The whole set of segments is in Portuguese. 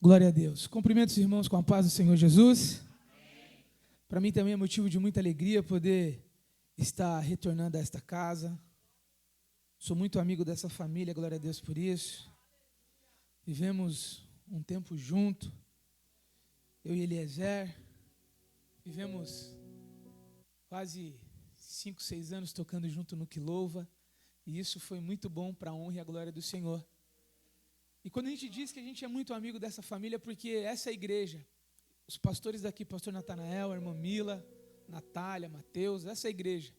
Glória a Deus. Cumprimento os irmãos com a paz do Senhor Jesus. Para mim também é motivo de muita alegria poder estar retornando a esta casa. Sou muito amigo dessa família, glória a Deus por isso. Vivemos um tempo junto, eu e Eliezer. Vivemos quase 5, 6 anos tocando junto no Que Louva. E isso foi muito bom para a honra e a glória do Senhor. E quando a gente diz que a gente é muito amigo dessa família, porque essa igreja, os pastores daqui, pastor Natanael, a irmã Mila, Natália, Mateus, essa igreja,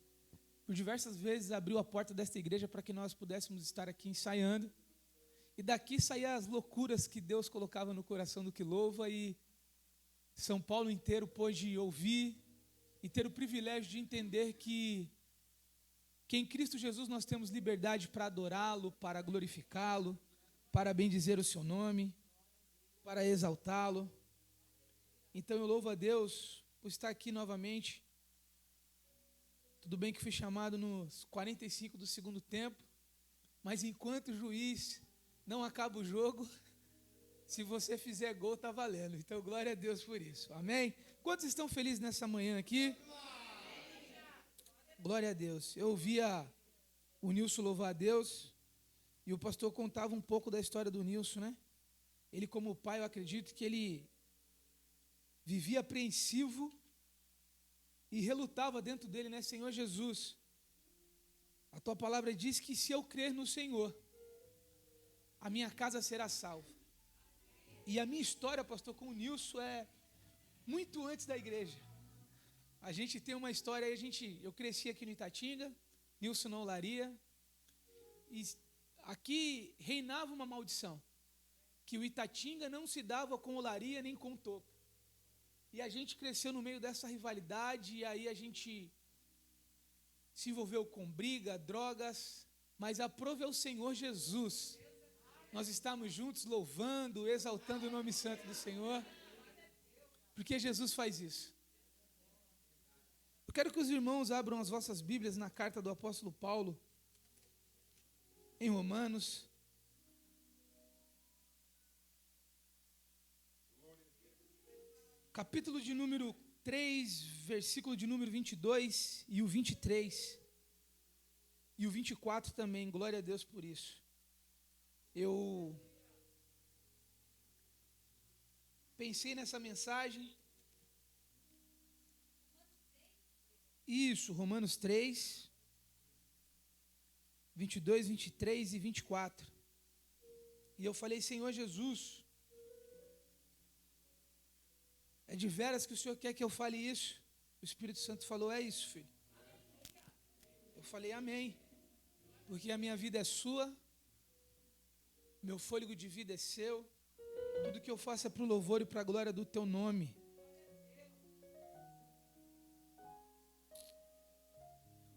por diversas vezes abriu a porta desta igreja para que nós pudéssemos estar aqui ensaiando. E daqui saíam as loucuras que Deus colocava no coração do Que Louva, e São Paulo inteiro pôde ouvir e ter o privilégio de entender que em Cristo Jesus nós temos liberdade para adorá-lo, para glorificá-lo, para bendizer o seu nome, para exaltá-lo. Então eu louvo a Deus por estar aqui novamente. Tudo bem que fui chamado nos 45 do segundo tempo, mas enquanto o juiz não acaba o jogo, se você fizer gol, está valendo. Então glória a Deus por isso, amém? Quantos estão felizes nessa manhã aqui? Glória a Deus. Eu ouvia o Nilson louvar a Deus, e o pastor contava um pouco da história do Nilson, né? Ele, como pai, eu acredito que ele vivia apreensivo e relutava dentro dele, né? Senhor Jesus, a tua palavra diz que se eu crer no Senhor, a minha casa será salva. E a minha história, pastor, com o Nilson é muito antes da igreja. A gente tem uma história aí, eu cresci aqui no Itatinga, Nilson na Olaria, e aqui reinava uma maldição, que o Itatinga não se dava com Olaria nem com Toco. E a gente cresceu no meio dessa rivalidade, e aí a gente se envolveu com briga, drogas, mas aprove ao Senhor Jesus. Nós estamos juntos louvando, exaltando o nome santo do Senhor, porque Jesus faz isso. Eu quero que os irmãos abram as vossas Bíblias na carta do apóstolo Paulo, em Romanos, capítulo de número 3, versículo de número 22 e o 23, e o 24 também, glória a Deus por isso. Eu pensei nessa mensagem, isso, Romanos 3, 22, 23 e 24. E eu falei, Senhor Jesus, é de veras que o Senhor quer que eu fale isso? O Espírito Santo falou, é isso, filho. Eu falei, amém. Porque a minha vida é sua, meu fôlego de vida é seu, tudo que eu faço é para o louvor e para a glória do teu nome.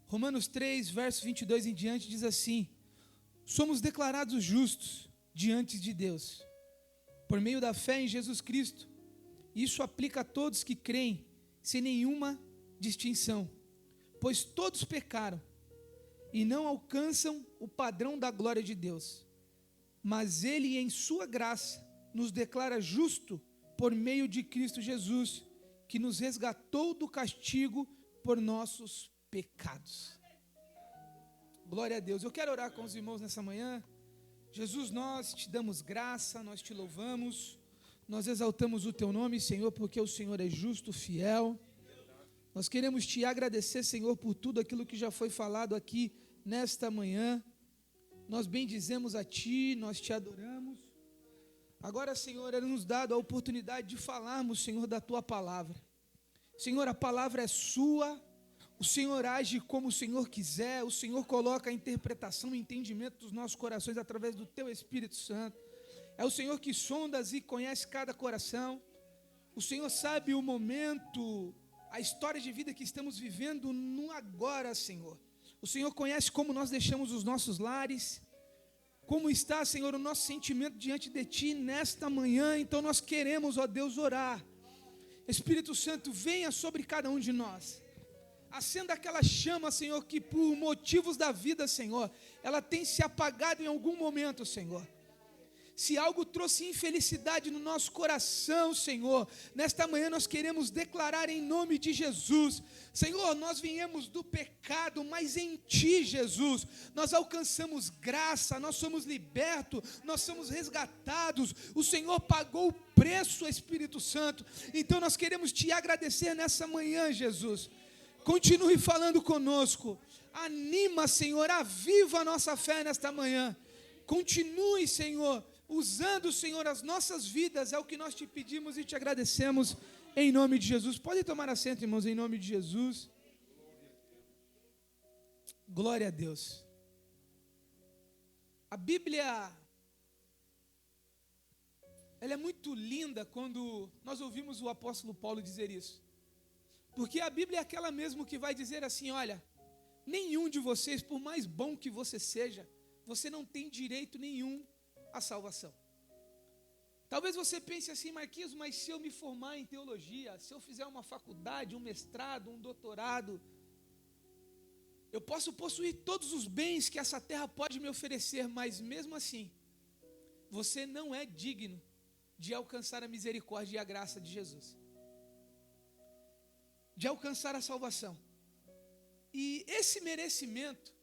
Romanos 3, verso 22 em diante, diz assim: somos declarados justos diante de Deus, por meio da fé em Jesus Cristo. Isso aplica a todos que creem, sem nenhuma distinção, pois todos pecaram e não alcançam o padrão da glória de Deus. Mas Ele, em sua graça, nos declara justo por meio de Cristo Jesus, que nos resgatou do castigo por nossos pecados. Glória a Deus. Eu quero orar com os irmãos nessa manhã. Jesus, nós te damos graça, nós te louvamos, nós exaltamos o teu nome, Senhor, porque o Senhor é justo, fiel. Nós queremos te agradecer, Senhor, por tudo aquilo que já foi falado aqui nesta manhã. Nós bendizemos a ti, nós te adoramos. Agora, Senhor, é nos dado a oportunidade de falarmos, Senhor, da tua palavra. Senhor, a palavra é sua. O Senhor age como o Senhor quiser, o Senhor coloca a interpretação e entendimento dos nossos corações através do Teu Espírito Santo. É o Senhor que sondas e conhece cada coração. O Senhor sabe o momento, a história de vida que estamos vivendo no agora, Senhor. O Senhor conhece como nós deixamos os nossos lares, como está, Senhor, o nosso sentimento diante de Ti nesta manhã. Então nós queremos, ó Deus, orar. Espírito Santo, venha sobre cada um de nós. Acenda aquela chama, Senhor, que por motivos da vida, Senhor, ela tem se apagado em algum momento, Senhor. Se algo trouxe infelicidade no nosso coração, Senhor, nesta manhã nós queremos declarar em nome de Jesus. Senhor, nós viemos do pecado, mas em Ti, Jesus, nós alcançamos graça, nós somos libertos, nós somos resgatados. O Senhor pagou o preço, Espírito Santo. Então nós queremos Te agradecer nessa manhã, Jesus. Continue falando conosco. Anima, Senhor, aviva a nossa fé nesta manhã. Continue, Senhor, usando, Senhor, as nossas vidas, é o que nós Te pedimos e Te agradecemos, em nome de Jesus. Podem tomar assento, irmãos, em nome de Jesus. Glória a Deus. A Bíblia, ela é muito linda quando nós ouvimos o apóstolo Paulo dizer isso. Porque a Bíblia é aquela mesmo que vai dizer assim, olha, nenhum de vocês, por mais bom que você seja, você não tem direito nenhum à salvação. Talvez você pense assim, Marquinhos, mas se eu me formar em teologia, se eu fizer uma faculdade, um mestrado, um doutorado, eu posso possuir todos os bens que essa terra pode me oferecer, mas mesmo assim, você não é digno de alcançar a misericórdia e a graça de Jesus, de alcançar a salvação. E esse merecimento,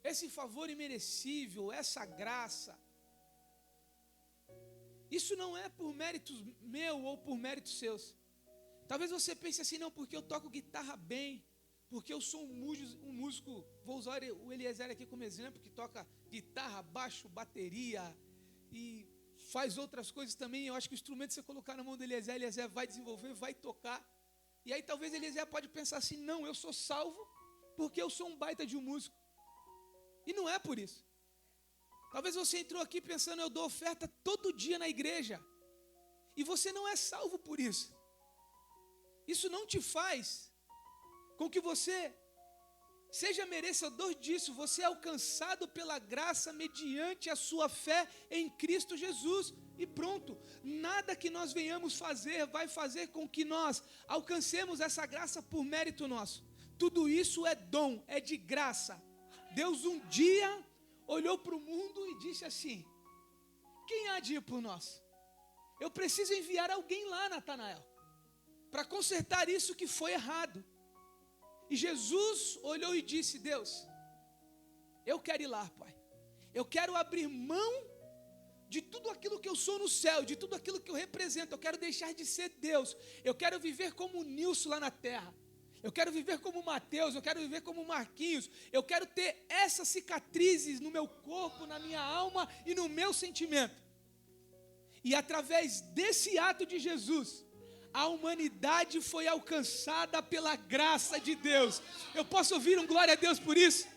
esse favor imerecível, essa graça, isso não é por méritos meu ou por méritos seus. Talvez você pense assim, não, porque eu toco guitarra bem, porque eu sou um músico, vou usar o Eliezer aqui como exemplo, que toca guitarra, baixo, bateria e faz outras coisas também. Eu acho que o instrumento que você colocar na mão do Eliezer vai desenvolver, vai tocar. E aí talvez Eliezer pode pensar assim, não, eu sou salvo porque eu sou um baita de um músico. E não é por isso. Talvez você entrou aqui pensando, eu dou oferta todo dia na igreja. E você não é salvo por isso. Isso não te faz com que você seja merecedor disso. Você é alcançado pela graça mediante a sua fé em Cristo Jesus. E pronto. Nada que nós venhamos fazer vai fazer com que nós alcancemos essa graça por mérito nosso. Tudo isso é dom, é de graça. Deus um dia olhou para o mundo e disse assim, quem há de ir por nós? Eu preciso enviar alguém lá, Natanael, para consertar isso que foi errado. E Jesus olhou e disse, Deus, eu quero ir lá, Pai. Eu quero abrir mão de tudo aquilo que eu sou no céu, de tudo aquilo que eu represento. Eu quero deixar de ser Deus. Eu quero viver como o Nilson lá na terra. Eu quero viver como o Mateus, eu quero viver como o Marquinhos. Eu quero ter essas cicatrizes no meu corpo, na minha alma e no meu sentimento. E através desse ato de Jesus, a humanidade foi alcançada pela graça de Deus. Eu posso ouvir um glória a Deus por isso?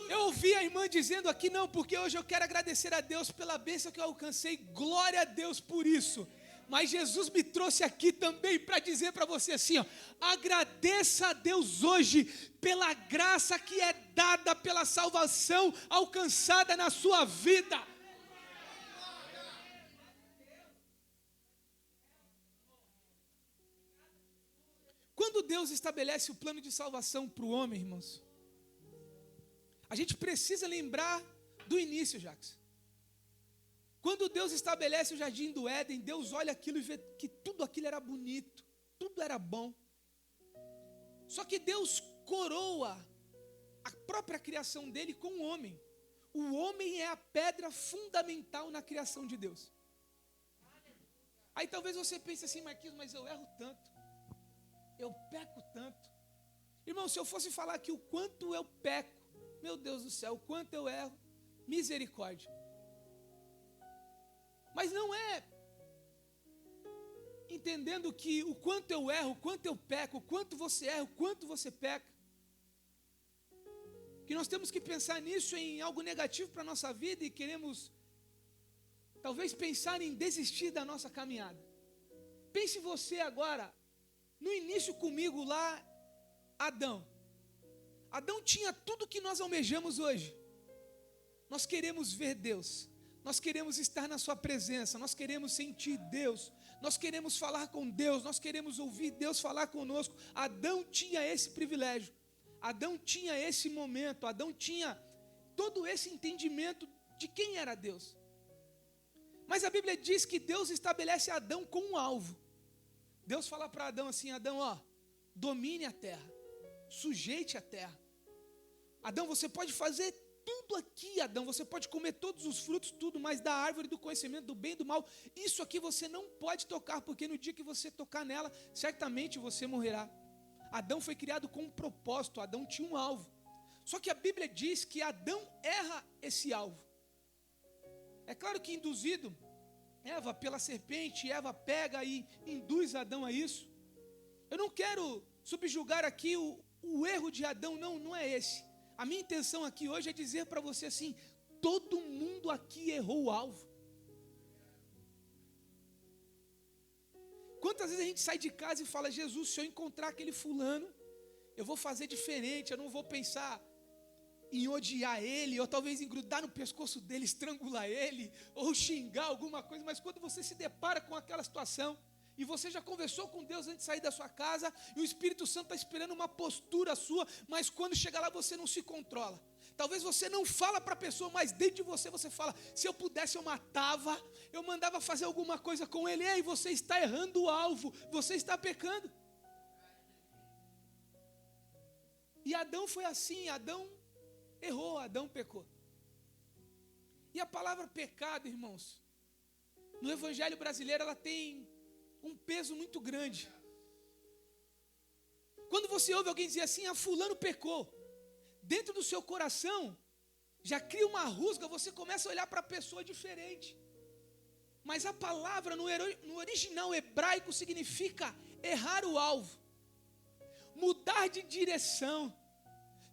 Eu ouvi a irmã dizendo aqui, não, porque hoje eu quero agradecer a Deus pela bênção que eu alcancei. Glória a Deus por isso. Mas Jesus me trouxe aqui também para dizer para você assim, ó, agradeça a Deus hoje pela graça que é dada, pela salvação alcançada na sua vida. Quando Deus estabelece o plano de salvação para o homem, irmãos, a gente precisa lembrar do início, Jacques. Quando Deus estabelece o jardim do Éden, Deus olha aquilo e vê que tudo aquilo era bonito, tudo era bom. Só que Deus coroa a própria criação dele com o homem. O homem é a pedra fundamental na criação de Deus. Aí talvez você pense assim, Marquinhos, mas eu erro tanto, eu peco tanto. Irmão, se eu fosse falar aqui o quanto eu peco, meu Deus do céu, o quanto eu erro, misericórdia. Mas não é entendendo que o quanto eu erro, o quanto eu peco, o quanto você erra, o quanto você peca, que nós temos que pensar nisso em algo negativo para a nossa vida e queremos talvez pensar em desistir da nossa caminhada. Pense você agora, no início comigo lá, Adão. Adão tinha tudo que nós almejamos hoje. Nós queremos ver Deus. Nós queremos estar na sua presença, nós queremos sentir Deus, nós queremos falar com Deus, nós queremos ouvir Deus falar conosco. Adão tinha esse privilégio, Adão tinha esse momento, Adão tinha todo esse entendimento de quem era Deus. Mas a Bíblia diz que Deus estabelece Adão com um alvo. Deus fala para Adão assim: Adão, domine a terra, sujeite a terra. Adão, você pode fazer tudo aqui, Adão, você pode comer todos os frutos, tudo, mas da árvore do conhecimento do bem e do mal, isso aqui você não pode tocar, porque no dia que você tocar nela, certamente você morrerá. Adão foi criado com um propósito, Adão tinha um alvo. Só que a Bíblia diz que Adão erra esse alvo. É claro que induzido, Eva pela serpente, Eva pega e induz Adão a isso. Eu não quero subjugar aqui o erro de Adão, não é esse. A minha intenção aqui hoje é dizer para você assim: todo mundo aqui errou o alvo. Quantas vezes a gente sai de casa e fala: Jesus, se eu encontrar aquele fulano, eu vou fazer diferente, eu não vou pensar em odiar ele, ou talvez engrudar no pescoço dele, estrangular ele, ou xingar alguma coisa. Mas quando você se depara com aquela situação, e você já conversou com Deus antes de sair da sua casa, e o Espírito Santo está esperando uma postura sua, mas quando chega lá você não se controla. Talvez você não fala para a pessoa, mas dentro de você fala: se eu pudesse eu matava, eu mandava fazer alguma coisa com ele. Ei, você está errando o alvo, você está pecando. E Adão foi assim, Adão errou, Adão pecou. E a palavra pecado, irmãos, no evangelho brasileiro ela tem um peso muito grande. Quando você ouve alguém dizer assim: fulano pecou, dentro do seu coração já cria uma rusga, você começa a olhar para a pessoa diferente. Mas a palavra no original hebraico significa errar o alvo, mudar de direção,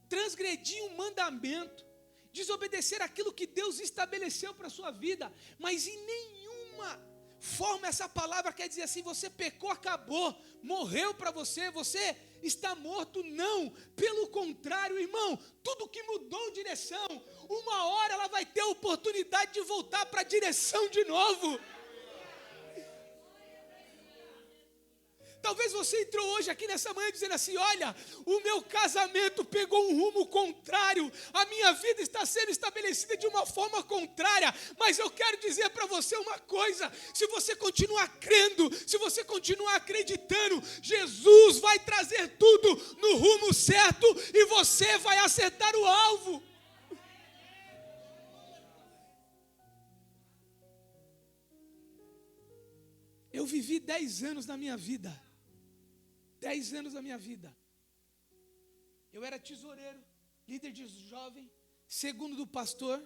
transgredir um mandamento, desobedecer aquilo que Deus estabeleceu para a sua vida. Mas em nenhuma forma essa palavra quer dizer assim: você pecou, acabou, morreu para você, você está morto. Não, pelo contrário, irmão, tudo que mudou direção, uma hora ela vai ter a oportunidade de voltar para a direção de novo. Talvez você entrou hoje aqui nessa manhã dizendo assim: olha, o meu casamento pegou um rumo contrário, a minha vida está sendo estabelecida de uma forma contrária. Mas eu quero dizer para você uma coisa: se você continuar crendo, se você continuar acreditando, Jesus vai trazer tudo no rumo certo e você vai acertar o alvo. Eu vivi 10 anos da minha vida. 10 anos da minha vida. Eu era tesoureiro, líder de jovem, segundo do pastor.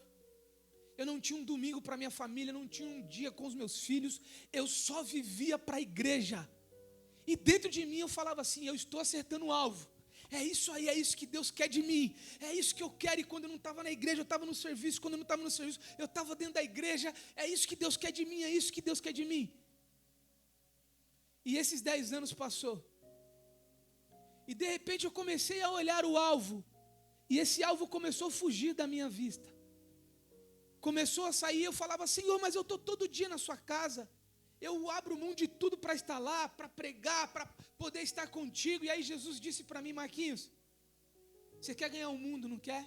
Eu não tinha um domingo para minha família, não tinha um dia com os meus filhos. Eu só vivia para a igreja. E dentro de mim eu falava assim: eu estou acertando o alvo. É isso aí, é isso que Deus quer de mim. É isso que eu quero. E quando eu não estava na igreja, eu estava no serviço. Quando eu não estava no serviço, eu estava dentro da igreja. É isso que Deus quer de mim, é isso que Deus quer de mim. E esses 10 anos passou. E de repente eu comecei a olhar o alvo. E esse alvo começou a fugir da minha vista. Começou a sair, eu falava: Senhor, mas eu estou todo dia na sua casa. Eu abro mão de tudo para estar lá, para pregar, para poder estar contigo. E aí Jesus disse para mim: Marquinhos, você quer ganhar o mundo, não quer?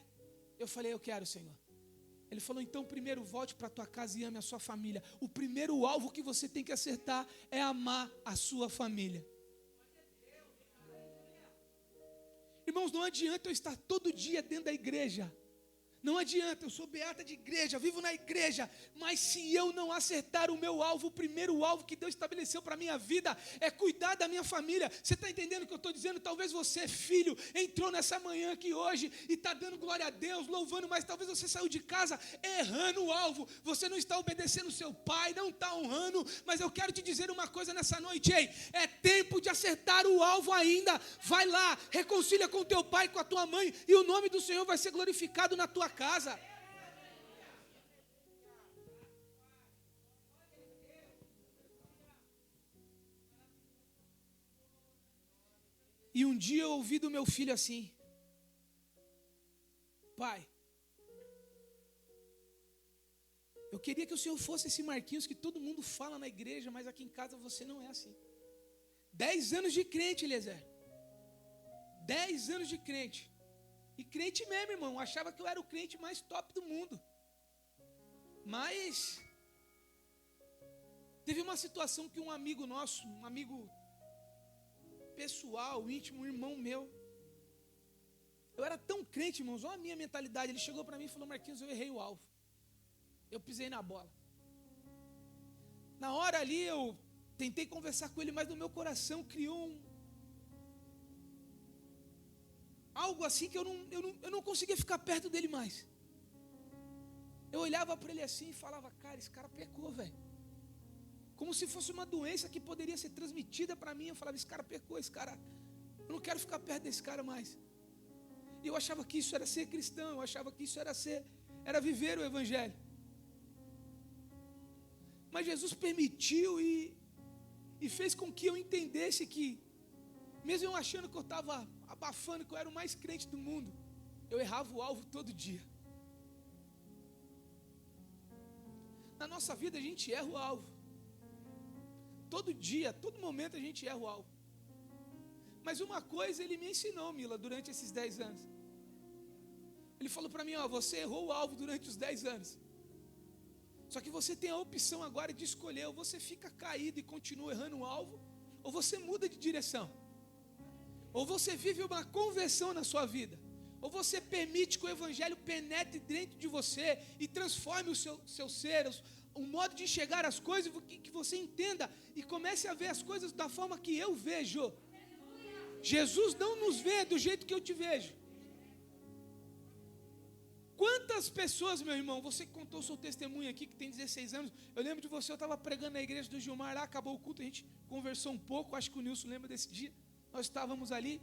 Eu falei: eu quero, Senhor. Ele falou: então primeiro volte para a tua casa e ame a sua família. O primeiro alvo que você tem que acertar é amar a sua família. Irmãos, não adianta eu estar todo dia dentro da igreja. Não adianta, eu sou beata de igreja, vivo na igreja, mas se eu não acertar o meu alvo, o primeiro alvo que Deus estabeleceu para a minha vida é cuidar da minha família. Você está entendendo o que eu estou dizendo? Talvez você, filho, entrou nessa manhã aqui hoje e está dando glória a Deus, louvando, mas talvez você saiu de casa errando o alvo. Você não está obedecendo seu pai, não está honrando, mas eu quero te dizer uma coisa nessa noite: ei, é tempo de acertar o alvo ainda. Vai lá, reconcilia com teu pai, com a tua mãe, e o nome do Senhor vai ser glorificado na tua casa. E um dia eu ouvi do meu filho assim: pai, eu queria que o senhor fosse esse Marquinhos que todo mundo fala na igreja, mas aqui em casa você não é assim. 10 anos de crente, Eliezer. 10 anos de crente. E E crente mesmo, irmão, achava que eu era o crente mais top do mundo. Mas teve uma situação que um amigo nosso, um amigo pessoal, íntimo, um irmão meu, eu era tão crente, irmãos, olha a minha mentalidade. Ele chegou para mim e falou: Marquinhos, eu errei o alvo. Eu pisei na bola. Na hora ali eu tentei conversar com ele, mas no meu coração criou algo assim que eu não conseguia ficar perto dele mais. Eu olhava para ele assim e falava: cara, esse cara pecou, velho. Como se fosse uma doença que poderia ser transmitida para mim. Eu falava: esse cara pecou, esse cara, eu não quero ficar perto desse cara mais. E eu achava que isso era ser cristão, eu achava que isso era viver o evangelho. Mas Jesus permitiu e fez com que eu entendesse que, mesmo eu achando que eu estava abafando, que eu era o mais crente do mundo, eu errava o alvo todo dia. Na nossa vida a gente erra o alvo. Todo dia, todo momento a gente erra o alvo. Mas uma coisa ele me ensinou, Mila, durante esses 10 anos. Ele falou para mim: ó, você errou o alvo durante os 10 anos. Só que você tem a opção agora de escolher: ou você fica caído e continua errando o alvo, ou você muda de direção. Ou você vive uma conversão na sua vida, ou você permite que o evangelho penetre dentro de você e transforme o seu ser, o modo de enxergar as coisas, que você entenda e comece a ver as coisas da forma que eu vejo. Jesus não nos vê do jeito que eu te vejo. Quantas pessoas, meu irmão, você que contou o seu testemunho aqui, que tem 16 anos, eu lembro de você, eu estava pregando na igreja do Gilmar, lá acabou o culto, a gente conversou um pouco, acho que o Nilson lembra desse dia, nós estávamos ali,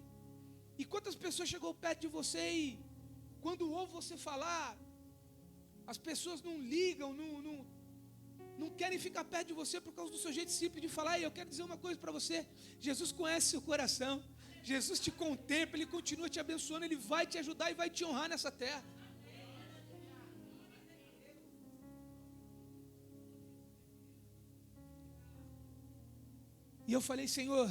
e quantas pessoas chegou perto de você e quando ouve você falar, as pessoas não ligam, não querem ficar perto de você por causa do seu jeito simples de falar. E eu quero dizer uma coisa para você: Jesus conhece seu coração, Jesus te contempla, Ele continua te abençoando, Ele vai te ajudar e vai te honrar nessa terra. E eu falei: Senhor,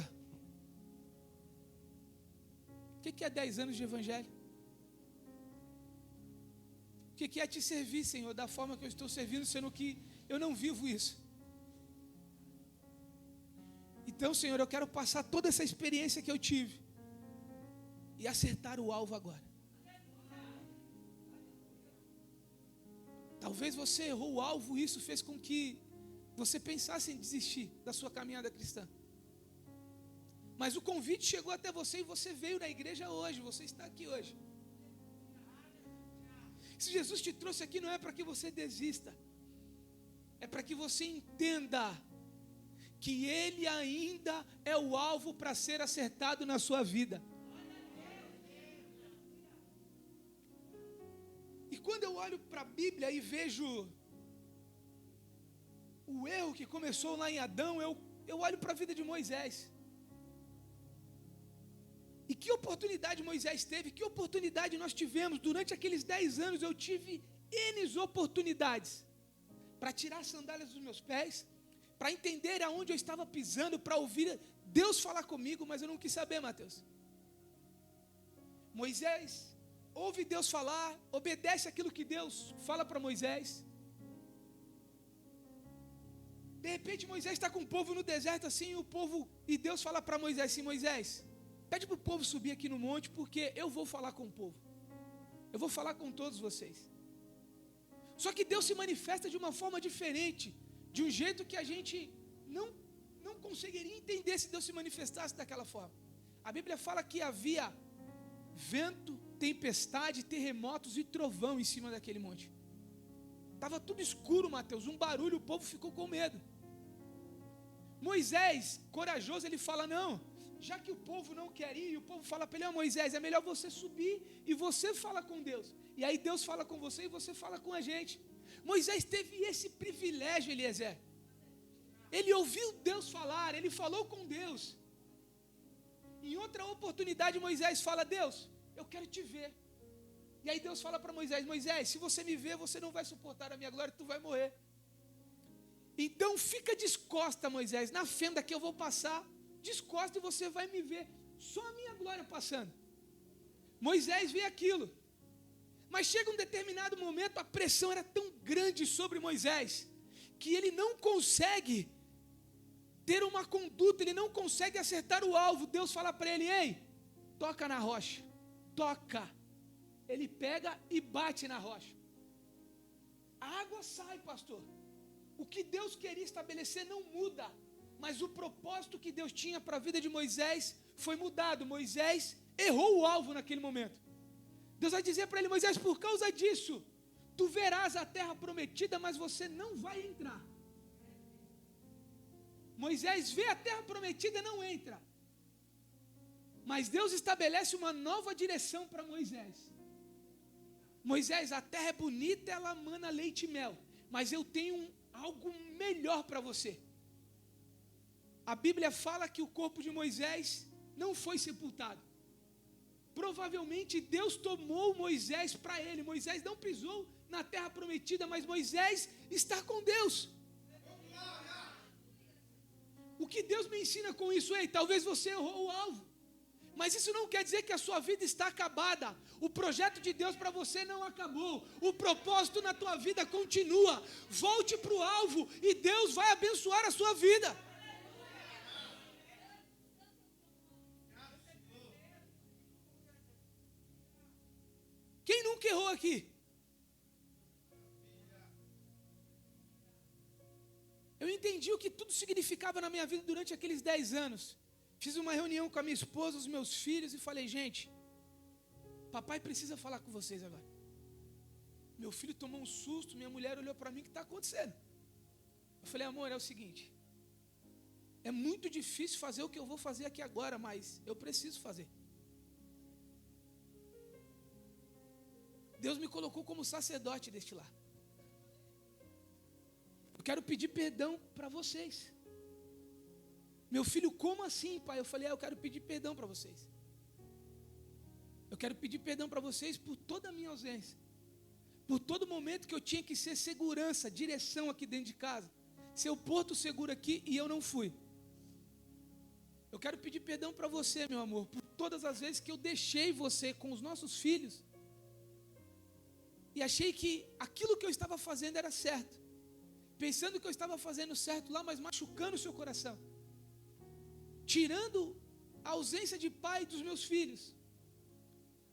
o que é 10 anos de evangelho? O que é te servir, Senhor, da forma que eu estou servindo, sendo que eu não vivo isso? Então, Senhor, eu quero passar toda essa experiência que eu tive e acertar o alvo agora. Talvez você errou o alvo e isso fez com que você pensasse em desistir da sua caminhada cristã. Mas o convite chegou até você e você veio na igreja hoje, você está aqui hoje. Se Jesus te trouxe aqui, não é para que você desista, é para que você entenda que Ele ainda é o alvo para ser acertado na sua vida. E quando eu olho para a Bíblia e vejo o erro que começou lá em Adão, eu olho para a vida de Moisés. E que oportunidade Moisés teve, que oportunidade nós tivemos. Durante aqueles 10 anos eu tive N oportunidades para tirar as sandálias dos meus pés, para entender aonde eu estava pisando, para ouvir Deus falar comigo, mas eu não quis saber, Mateus. Moisés ouve Deus falar, obedece aquilo que Deus fala para Moisés. De repente Moisés está com o povo no deserto assim, e Deus fala para Moisés assim: Moisés, pede para o povo subir aqui no monte, porque eu vou falar com o povo. Eu vou falar com todos vocês. Só que Deus se manifesta de uma forma diferente, de um jeito que a gente não conseguiria entender se Deus se manifestasse daquela forma. A Bíblia fala que havia vento, tempestade, terremotos e trovão em cima daquele monte. Estava tudo escuro, Mateus, um barulho, o povo ficou com medo. Moisés, corajoso, ele fala: não, já que o povo não quer ir, e o povo fala para ele: Moisés, é melhor você subir e você fala com Deus. E aí Deus fala com você e você fala com a gente. Moisés teve esse privilégio, Eliezer. Ele ouviu Deus falar, ele falou com Deus. Em outra oportunidade Moisés fala: Deus, eu quero te ver. E aí Deus fala para Moisés: Moisés, se você me ver, você não vai suportar a minha glória, tu vai morrer. Então fica descosta, Moisés, na fenda que eu vou passar, descosta e você vai me ver, só a minha glória passando. Moisés vê aquilo, Mas chega um determinado momento, a pressão era tão grande sobre Moisés, que ele não consegue ter uma conduta, ele não consegue acertar o alvo. Deus fala para ele: ei, toca na rocha, toca. Ele pega e bate na rocha. A água sai, pastor. O que Deus queria estabelecer não muda, mas o propósito que Deus tinha para a vida de Moisés foi mudado. Moisés errou o alvo naquele momento. Deus vai dizer para ele: Moisés, por causa disso, tu verás a terra prometida, mas você não vai entrar. Moisés vê a terra prometida e não entra. Mas Deus estabelece uma nova direção para Moisés. Moisés, a terra é bonita, ela mana leite e mel, mas eu tenho algo melhor para você. A Bíblia fala que o corpo de Moisés não foi sepultado. Provavelmente Deus tomou Moisés para ele. Moisés não pisou na terra prometida, mas Moisés está com Deus. O que Deus me ensina com isso? Ei, talvez você errou o alvo, mas isso não quer dizer que a sua vida está acabada. O projeto de Deus para você não acabou. O propósito na tua vida continua. Volte para o alvo e Deus vai abençoar a sua vida. Quem nunca errou aqui? Eu entendi o que tudo significava na minha vida durante aqueles 10 anos. Fiz uma reunião com a minha esposa, os meus filhos, e falei: gente, papai precisa falar com vocês agora. Meu filho tomou um susto, minha mulher olhou para mim: o que está acontecendo? Eu falei: amor, é o seguinte, é muito difícil fazer o que eu vou fazer aqui agora, mas eu preciso fazer. Deus me colocou como sacerdote deste lar. Eu quero pedir perdão para vocês. Meu filho, como assim, pai? Eu falei: eu quero pedir perdão para vocês. Eu quero pedir perdão para vocês por toda a minha ausência, por todo momento que eu tinha que ser segurança, direção aqui dentro de casa, ser o porto seguro aqui e eu não fui. Eu quero pedir perdão para você, meu amor, por todas as vezes que eu deixei você com os nossos filhos e achei que aquilo que eu estava fazendo era certo, pensando que eu estava fazendo certo lá, mas machucando o seu coração, tirando a ausência de pai dos meus filhos,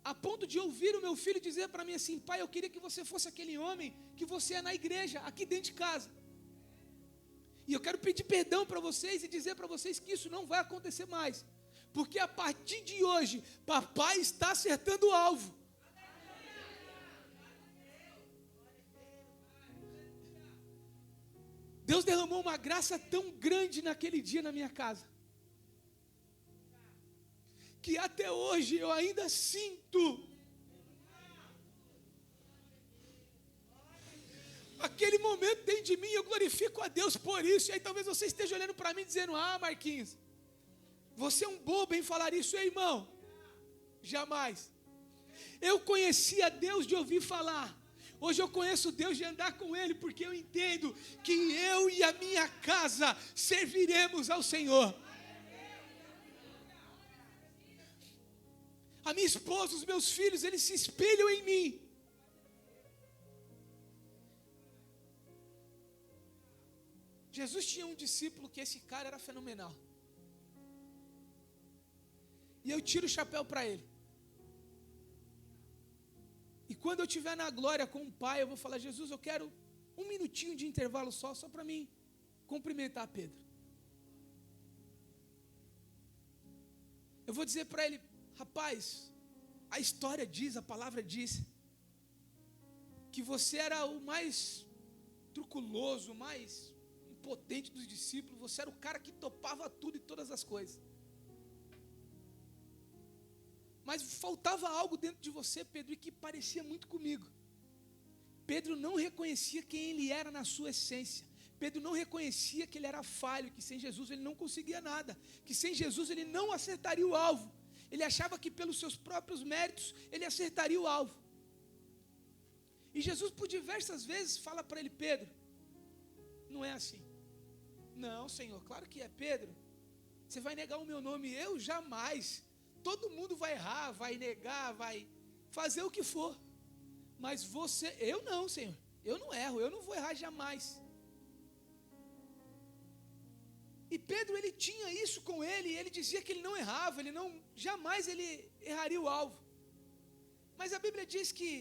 a ponto de ouvir o meu filho dizer para mim assim: pai, eu queria que você fosse aquele homem que você é na igreja, aqui dentro de casa. E eu quero pedir perdão para vocês e dizer para vocês que isso não vai acontecer mais, porque a partir de hoje, papai está acertando o alvo. Deus derramou uma graça tão grande naquele dia na minha casa, que até hoje eu ainda sinto aquele momento dentro de mim. Eu glorifico a Deus por isso. E aí talvez você esteja olhando para mim dizendo: ah, Marquinhos, você é um bobo em falar isso. Ei, irmão, jamais. Eu conhecia Deus de ouvir falar. Hoje eu conheço Deus de andar com Ele, porque eu entendo que eu e a minha casa serviremos ao Senhor. A minha esposa, os meus filhos, eles se espelham em mim. Jesus tinha um discípulo que esse cara era fenomenal. E eu tiro o chapéu para ele. E quando eu estiver na glória com o Pai, eu vou falar: Jesus, eu quero um minutinho de intervalo só para mim cumprimentar Pedro. Eu vou dizer para ele: rapaz, a história diz, a palavra diz, que você era o mais truculoso, o mais impotente dos discípulos. Você era o cara que topava tudo e todas as coisas. Mas faltava algo dentro de você, Pedro, e que parecia muito comigo. Pedro não reconhecia quem ele era na sua essência. Pedro não reconhecia que ele era falho, que sem Jesus ele não conseguia nada, que sem Jesus ele não acertaria o alvo. Ele achava que pelos seus próprios méritos ele acertaria o alvo. E Jesus por diversas vezes fala para ele: Pedro, não é assim. Não, Senhor, claro que é, Pedro. Você vai negar o meu nome? Eu jamais. Todo mundo vai errar, vai negar, vai fazer o que for. Mas você, eu não, Senhor, eu não erro, eu não vou errar jamais. E Pedro, ele tinha isso com ele, ele dizia que ele não errava, jamais ele erraria o alvo. Mas a Bíblia diz que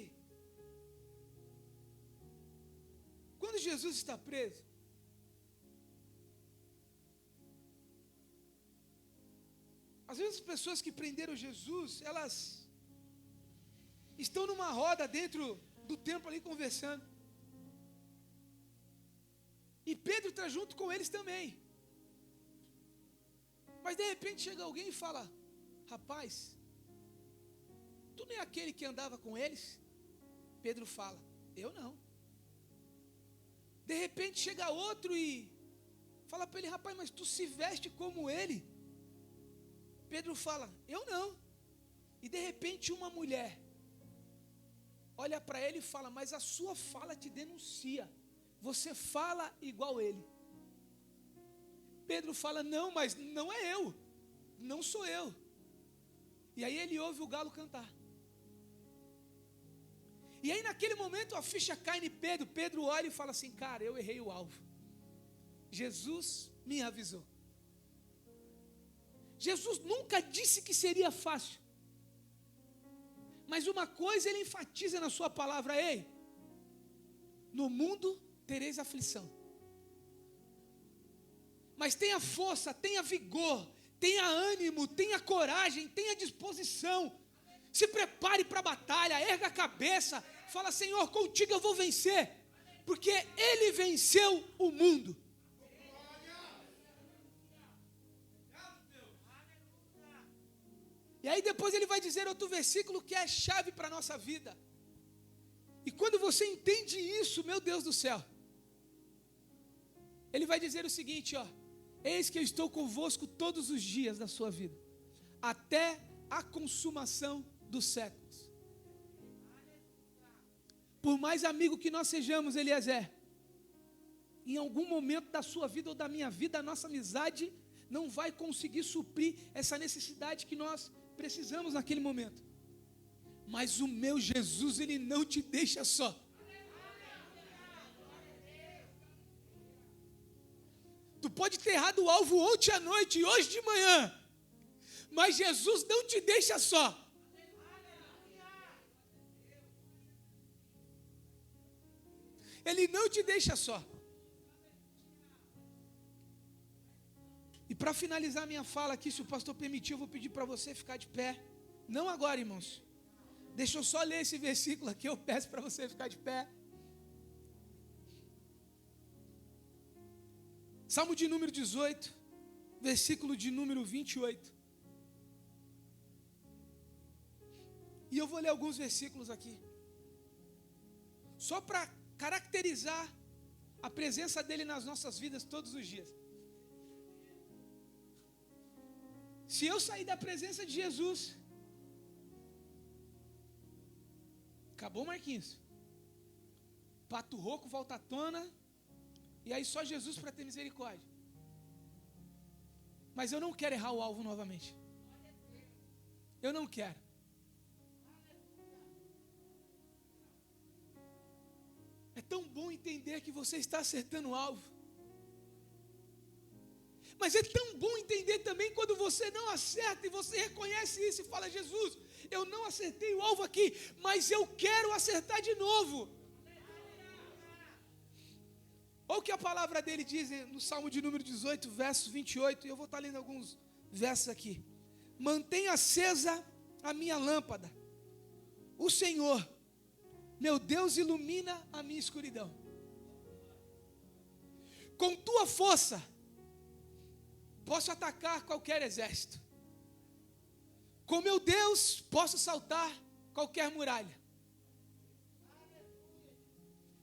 quando Jesus está preso, às vezes as pessoas que prenderam Jesus, elas estão numa roda dentro do templo ali conversando. E Pedro está junto com eles também. Mas de repente chega alguém e fala: rapaz, tu não é aquele que andava com eles? Pedro fala: eu não. De repente chega outro e fala para ele: rapaz, mas tu se veste como ele? Pedro fala: eu não. E de repente uma mulher olha para ele e fala: mas a sua fala te denuncia, você fala igual ele. Pedro fala: não, mas não é eu, não sou eu. E aí ele ouve o galo cantar. E aí naquele momento a ficha cai em Pedro. Pedro olha e fala assim: cara, eu errei o alvo. Jesus me avisou. Jesus nunca disse que seria fácil. Mas uma coisa ele enfatiza na sua palavra: ei, no mundo tereis aflição. Mas tenha força, tenha vigor, tenha ânimo, tenha coragem, tenha disposição. Se prepare para a batalha, erga a cabeça, fala: Senhor, contigo eu vou vencer, porque Ele venceu o mundo. E aí depois ele vai dizer outro versículo que é chave para a nossa vida. E quando você entende isso, meu Deus do céu, ele vai dizer o seguinte, ó: eis que eu estou convosco todos os dias da sua vida, até a consumação dos séculos. Por mais amigo que nós sejamos, Eliezer, em algum momento da sua vida ou da minha vida, a nossa amizade não vai conseguir suprir essa necessidade que nós precisamos naquele momento. Mas o meu Jesus, Ele não te deixa só. Tu pode ter errado o alvo ontem à noite e hoje de manhã, mas Jesus não te deixa só. Ele não te deixa só. E para finalizar minha fala aqui, se o pastor permitir, eu vou pedir para você ficar de pé. Não agora, irmãos. Deixa eu só ler esse versículo aqui, eu peço para você ficar de pé. Salmo de número 18, versículo de número 28. E eu vou ler alguns versículos aqui, só para caracterizar a presença dele nas nossas vidas todos os dias. Se eu sair da presença de Jesus, acabou, Marquinhos. Pato rouco, volta à tona, e aí só Jesus para ter misericórdia. Mas eu não quero errar o alvo novamente. Eu não quero. É tão bom entender que você está acertando o alvo. Mas é tão bom entender também quando você não acerta e você reconhece isso e fala: Jesus, eu não acertei o alvo aqui, mas eu quero acertar de novo. Olha o que a palavra dele diz no Salmo de número 18, verso 28, e eu vou estar lendo alguns versos aqui. Mantenha acesa a minha lâmpada, o Senhor, meu Deus, ilumina a minha escuridão. Com tua força posso atacar qualquer exército. Com meu Deus posso saltar qualquer muralha.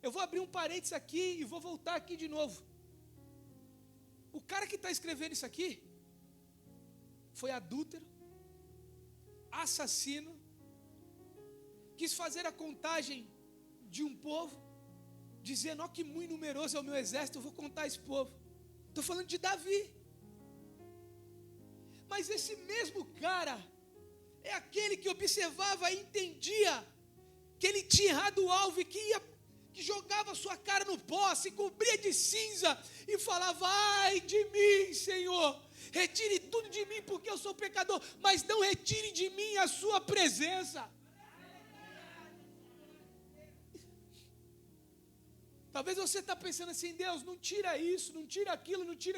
Eu vou abrir um parênteses aqui e vou voltar aqui de novo. O cara que está escrevendo isso aqui foi adúltero, assassino, quis fazer a contagem de um povo, dizendo: ó, que muito numeroso é o meu exército, eu vou contar esse povo. Estou falando de Davi. Mas esse mesmo cara é aquele que observava e entendia que ele tinha errado o alvo e que jogava a sua cara no pó, se cobria de cinza e falava: ai de mim, Senhor, retire tudo de mim porque eu sou pecador, mas não retire de mim a sua presença. Talvez você está pensando assim: Deus, não tira isso, não tira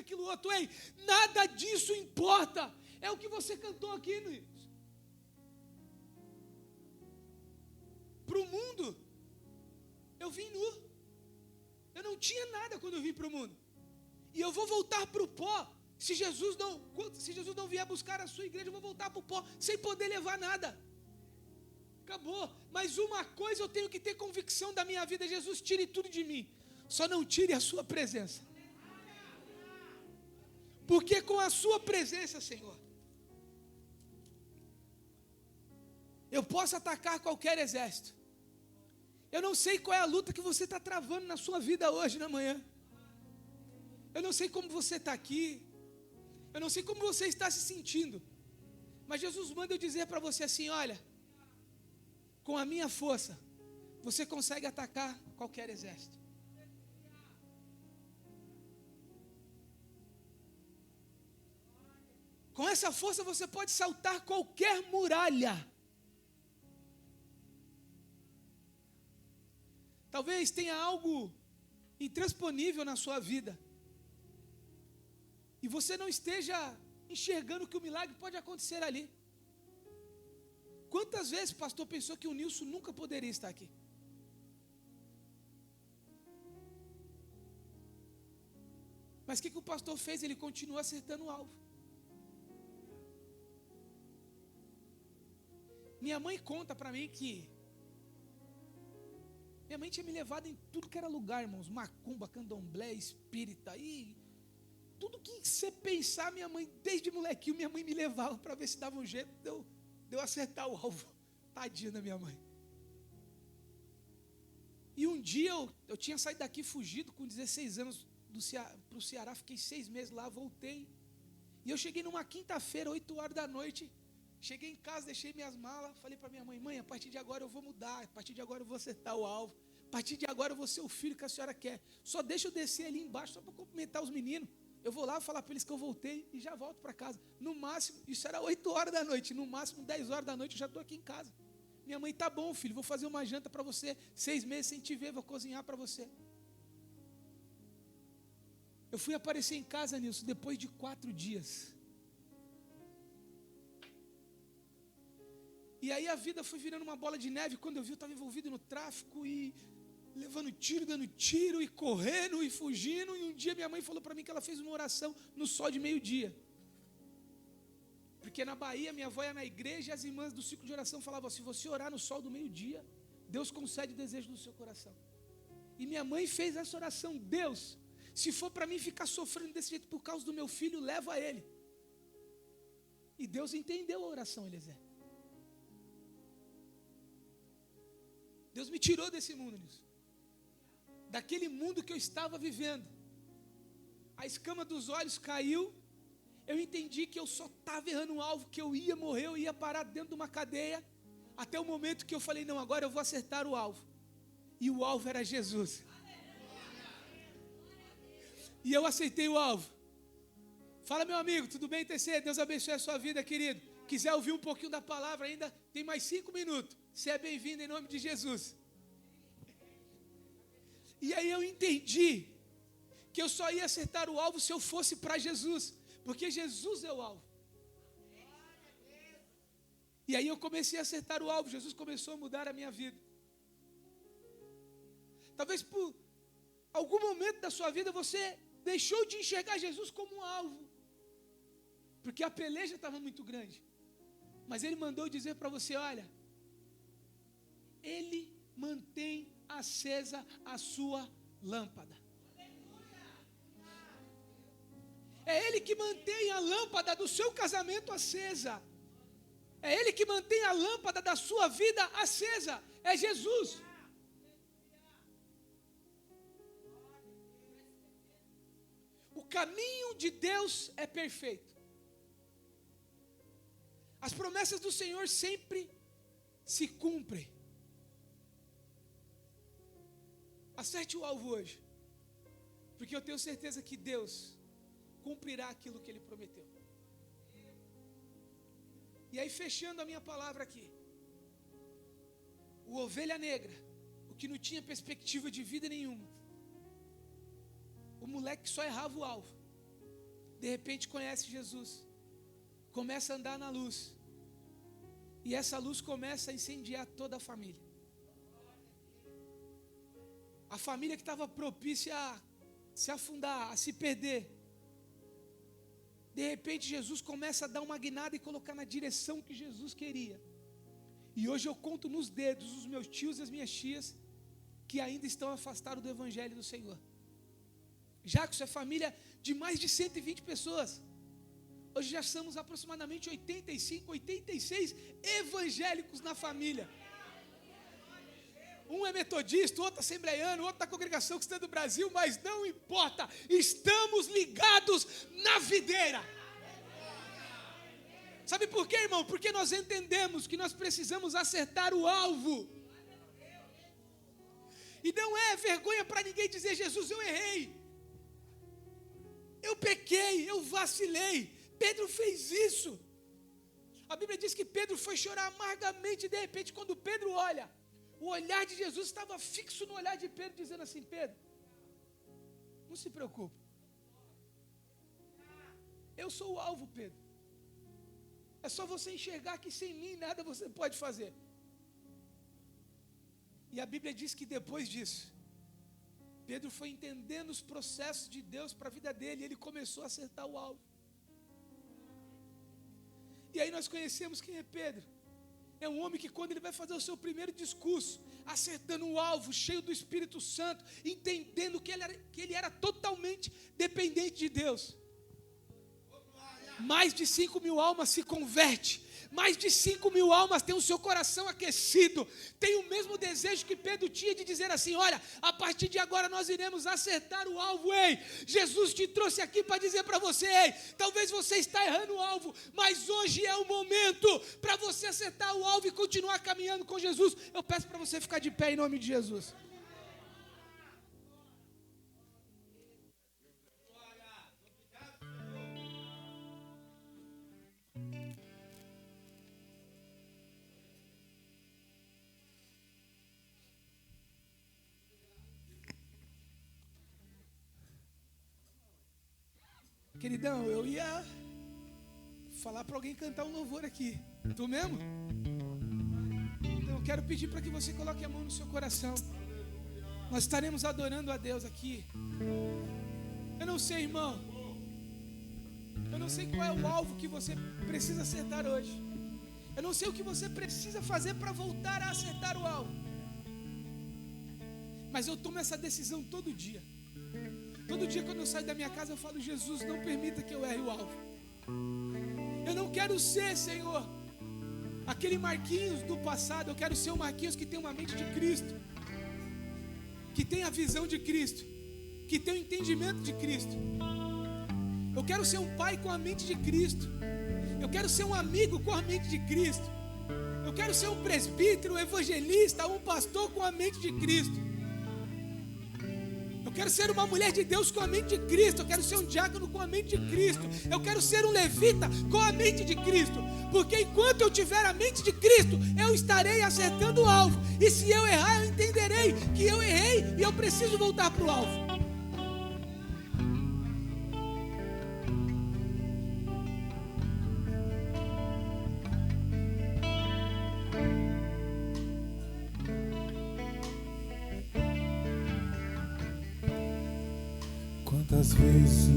aquilo outro. Ei, nada disso importa. É o que você cantou aqui, Luiz. Para o mundo, eu vim nu. Eu não tinha nada quando eu vim para o mundo. E eu vou voltar para o pó. Se Jesus não vier buscar a sua igreja, eu vou voltar para o pó, sem poder levar nada. Acabou. Mas uma coisa eu tenho que ter convicção da minha vida: Jesus, tire tudo de mim, só não tire a sua presença. Porque com a sua presença, Senhor, eu posso atacar qualquer exército. Eu não sei qual é a luta que você está travando na sua vida hoje, na manhã. Eu não sei como você está aqui. Eu não sei como você está se sentindo. Mas Jesus manda eu dizer para você assim: olha, com a minha força, você consegue atacar qualquer exército. Com essa força você pode saltar qualquer muralha. Talvez tenha algo intransponível na sua vida, e você não esteja enxergando que o milagre pode acontecer ali. Quantas vezes o pastor pensou que o Nilson nunca poderia estar aqui? Mas o que o pastor fez? Ele continuou acertando o alvo. Minha mãe conta para mim que minha mãe tinha me levado em tudo que era lugar, irmãos. Macumba, candomblé, espírita, e tudo que você pensar, minha mãe, desde molequinho, minha mãe me levava para ver se dava um jeito de eu acertar o alvo. Tadinha da minha mãe. E um dia eu tinha saído daqui fugido com 16 anos para o Ceará, fiquei 6 meses lá, voltei. E eu cheguei numa quinta-feira, 8 horas da noite. Cheguei em casa, deixei minhas malas, falei para minha mãe: mãe, a partir de agora eu vou mudar, a partir de agora eu vou acertar o alvo, a partir de agora eu vou ser o filho que a senhora quer. Só deixa eu descer ali embaixo, só para cumprimentar os meninos. Eu vou lá falar para eles que eu voltei e já volto para casa. No máximo, isso era 8 horas da noite, no máximo 10 horas da noite eu já estou aqui em casa. Minha mãe: tá bom, filho, vou fazer uma janta para você, 6 meses sem te ver, vou cozinhar para você. Eu fui aparecer em casa, Nilson, depois de 4 dias. E aí a vida foi virando uma bola de neve. Quando eu vi, eu estava envolvido no tráfico e levando tiro, dando tiro e correndo e fugindo. E um dia minha mãe falou para mim que ela fez uma oração no sol de meio-dia. Porque na Bahia minha avó ia na igreja e as irmãs do ciclo de oração falavam: se você orar no sol do meio-dia, Deus concede o desejo do seu coração. E minha mãe fez essa oração: Deus, se for para mim ficar sofrendo desse jeito por causa do meu filho, leva ele. E Deus entendeu a oração, Eliezer. Deus me tirou desse mundo, Nilson. Daquele mundo que eu estava vivendo. A escama dos olhos caiu. Eu entendi que eu só estava errando um alvo, que eu ia morrer, eu ia parar dentro de uma cadeia. Até o momento que eu falei: não, agora eu vou acertar o alvo. E o alvo era Jesus. E eu aceitei o alvo. Fala, meu amigo, tudo bem, TC? Deus abençoe a sua vida, querido. Quiser ouvir um pouquinho da palavra ainda, tem mais 5 minutos. Você é bem-vindo em nome de Jesus. E aí eu entendi que eu só ia acertar o alvo se eu fosse para Jesus, porque Jesus é o alvo. E aí eu comecei a acertar o alvo. Jesus começou a mudar a minha vida. Talvez por algum momento da sua vida você deixou de enxergar Jesus como um alvo, porque a peleja estava muito grande. Mas Ele mandou dizer para você: olha, Ele mantém acesa a sua lâmpada. É Ele que mantém a lâmpada do seu casamento acesa. É Ele que mantém a lâmpada da sua vida acesa. É Jesus. O caminho de Deus é perfeito. As promessas do Senhor sempre se cumprem. Acerte o alvo hoje, porque eu tenho certeza que Deus cumprirá aquilo que Ele prometeu. E aí, fechando a minha palavra aqui, o ovelha negra, o que não tinha perspectiva de vida nenhuma, o moleque que só errava o alvo, de repente conhece Jesus, começa a andar na luz, e essa luz começa a incendiar toda a família. A família que estava propícia a se afundar, a se perder, de repente Jesus começa a dar uma guinada e colocar na direção que Jesus queria. E hoje eu conto nos dedos os meus tios e as minhas tias que ainda estão afastados do Evangelho do Senhor. Jacques é família de mais de 120 pessoas. Hoje já somos aproximadamente 85, 86 evangélicos na família. Um é metodista, outro assembleiano, outro da congregação cristã do Brasil, mas não importa, estamos ligados na videira. Sabe por quê, irmão? Porque nós entendemos que nós precisamos acertar o alvo. E não é vergonha para ninguém dizer: Jesus, eu errei, eu pequei, eu vacilei. Pedro fez isso. A Bíblia diz que Pedro foi chorar amargamente, e de repente, quando Pedro olha, o olhar de Jesus estava fixo no olhar de Pedro, dizendo assim: Pedro, não se preocupe, eu sou o alvo, Pedro. É só você enxergar que sem mim nada você pode fazer. E a Bíblia diz que depois disso, Pedro foi entendendo os processos de Deus para a vida dele, e ele começou a acertar o alvo. E aí nós conhecemos quem é Pedro. É um homem que, quando ele vai fazer o seu primeiro discurso, acertando o alvo, cheio do Espírito Santo, entendendo que ele era totalmente dependente de Deus. Mais de 5.000 almas se convertem. Mais de 5.000 almas têm o seu coração aquecido. Tem o mesmo desejo que Pedro tinha de dizer assim: olha, a partir de agora nós iremos acertar o alvo. Ei, Jesus te trouxe aqui para dizer para você: ei, talvez você está errando o alvo, mas hoje é o momento para você acertar o alvo e continuar caminhando com Jesus. Eu peço para você ficar de pé em nome de Jesus. Queridão, eu ia falar para alguém cantar um louvor aqui. Tu mesmo? Então eu quero pedir para que você coloque a mão no seu coração. Nós estaremos adorando a Deus aqui. Eu não sei, irmão, eu não sei qual é o alvo que você precisa acertar hoje. Eu não sei o que você precisa fazer para voltar a acertar o alvo. Mas eu tomo essa decisão todo dia. Todo dia quando eu saio da minha casa eu falo: Jesus, não permita que eu erre o alvo. Eu não quero ser, Senhor, aquele Marquinhos do passado. Eu quero ser o Marquinhos que tem uma mente de Cristo, que tem a visão de Cristo, que tem o entendimento de Cristo. Eu quero ser um pai com a mente de Cristo. Eu quero ser um amigo com a mente de Cristo. Eu quero ser um presbítero, um evangelista, um pastor com a mente de Cristo. Eu quero ser uma mulher de Deus com a mente de Cristo. Eu quero ser um diácono com a mente de Cristo. Eu quero ser um levita com a mente de Cristo. Porque enquanto eu tiver a mente de Cristo, eu estarei acertando o alvo. E se eu errar, eu entenderei que eu errei e eu preciso voltar para o alvo. Quantas vezes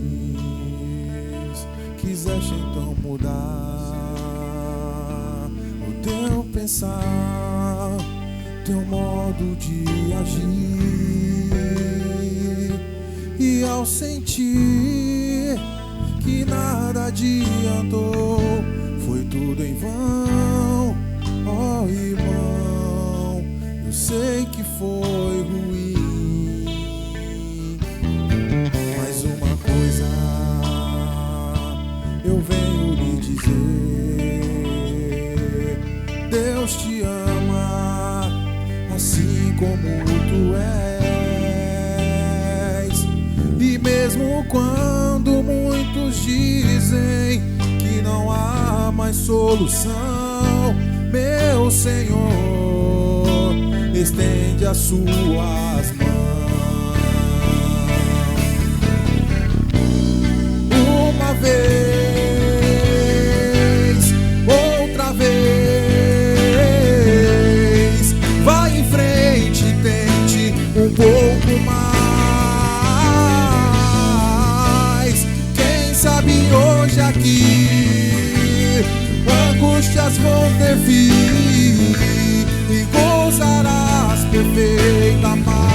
quiseste então mudar o teu pensar, teu modo de agir, e ao sentir que nada adiantou, foi tudo em vão, ó irmão, eu sei que foi ruim. Eu venho lhe dizer: Deus te ama assim como tu és. mesmo quando muitos dizem que não há mais solução, meu Senhor, estende as suas mãos. Uma vez, outra vez, vai em frente, tente um pouco mais. Quem sabe hoje aqui angústias vão ter fim e gozarás perfeita paz.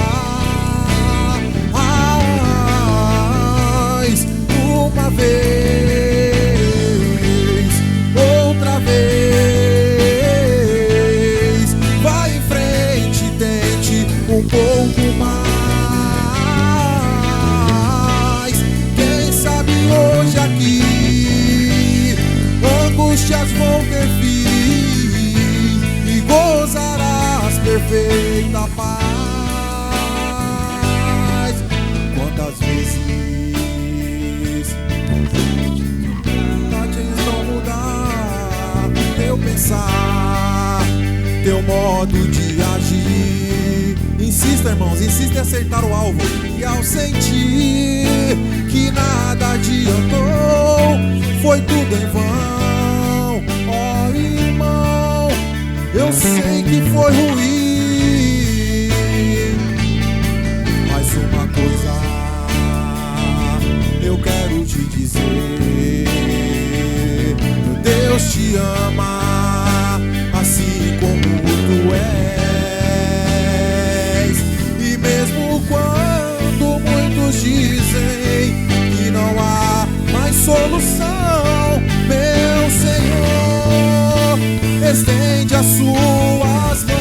Uma vez, outra vez, vai em frente, tente um pouco mais. Quem sabe hoje aqui angústias vão ter fim e gozarás perfeita paz. Quantas vezes teu pensar, teu modo de agir. Insista, irmãos, insista em acertar o alvo. E ao sentir que nada adiantou, foi tudo em vão. Ó irmão, eu sei que foi ruim, mas uma coisa eu quero te dizer: Deus te ama, assim como tu és. E mesmo quando muitos dizem que não há mais solução, meu Senhor, estende as suas mãos.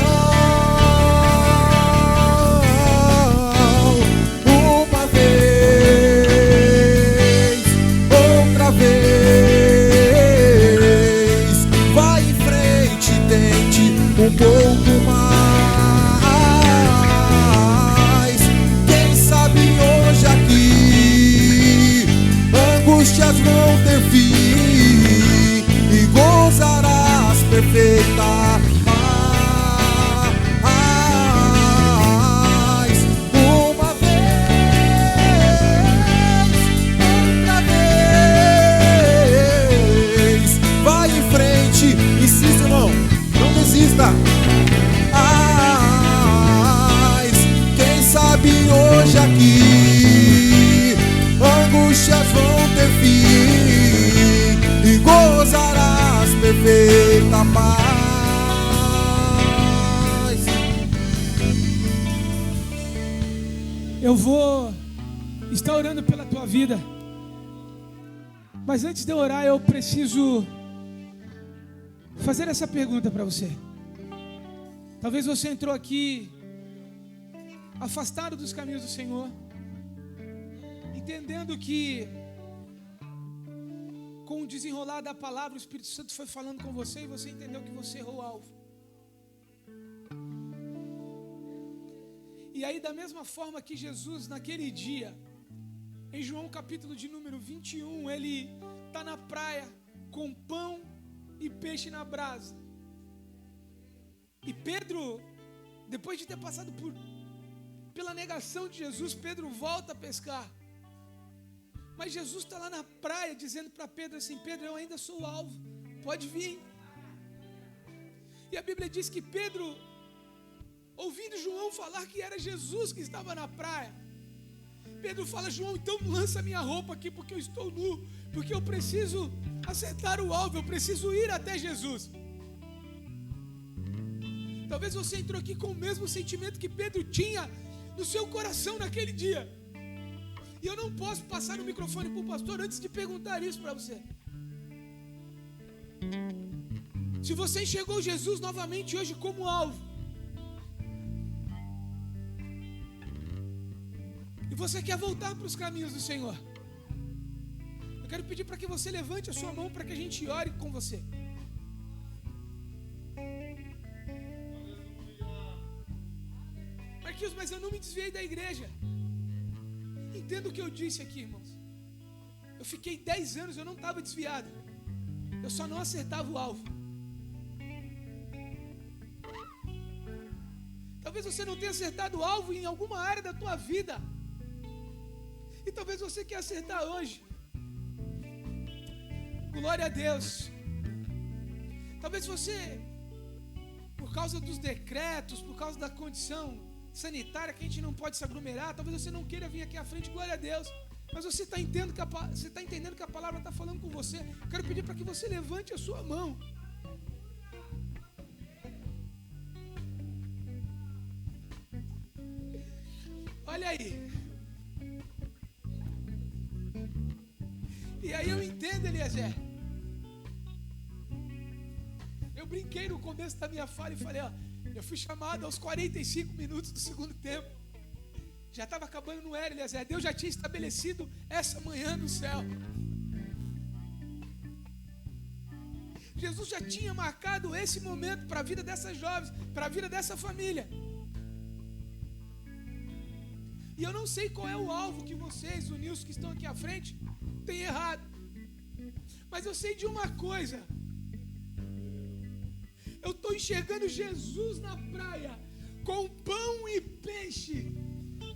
Uma vez, outra vez, vai em frente, tente um pouco mais. Quem sabe hoje aqui angústias vão ter fim e gozarás perfeita paz. Uma vez, outra vez, vai em frente, insista, irmão, não desista. Quem sabe hoje aqui angústias vão ter fim e gozarás perfeita paz. Eu vou estar orando pela tua vida, mas antes de eu orar, eu preciso fazer essa pergunta para você. Talvez você entrou aqui afastado dos caminhos do Senhor, entendendo que com o desenrolar da palavra o Espírito Santo foi falando com você e você entendeu que você errou o alvo. E aí, da mesma forma que Jesus naquele dia, em João capítulo de número 21, ele está na praia com pão e peixe na brasa. E Pedro, depois de ter passado pela negação de Jesus, Pedro volta a pescar. Mas Jesus está lá na praia dizendo para Pedro assim: Pedro, eu ainda sou o alvo, pode vir. E a Bíblia diz que Pedro, ouvindo João falar que era Jesus que estava na praia, Pedro fala: João, então lança minha roupa aqui porque eu estou nu, porque eu preciso acertar o alvo, eu preciso ir até Jesus. Talvez você entrou aqui com o mesmo sentimento que Pedro tinha no seu coração naquele dia. E eu não posso passar o microfone para o pastor antes de perguntar isso para você. Se você enxergou Jesus novamente hoje como alvo, e você quer voltar para os caminhos do Senhor, eu quero pedir para que você levante a sua mão para que a gente ore com você. Marquinhos, mas eu não me desviei da igreja. entenda o que eu disse aqui, irmãos. Eu fiquei 10 anos, eu não estava desviado. Eu só não acertava o alvo. Talvez você não tenha acertado o alvo em alguma área da tua vida. E talvez você quer acertar hoje. Glória a Deus. Talvez você, por causa dos decretos, por causa da condição sanitária que a gente não pode se aglomerar, talvez você não queira vir aqui à frente, glória a Deus. Mas você está entendendo que a palavra está falando com você. Quero pedir para que você levante a sua mão. Olha aí. E aí eu entendo, Eliezer. Eu brinquei no começo da minha fala e falei, eu fui chamado aos 45 minutos do segundo tempo. Já estava acabando, não era, Eliezer. Deus já tinha estabelecido essa manhã no céu. Jesus já tinha marcado esse momento para a vida dessas jovens, para a vida dessa família. E eu não sei qual é o alvo que vocês, o Nilson que estão aqui à frente, têm errado. Mas eu sei de uma coisa. Eu estou enxergando Jesus na praia, com pão e peixe,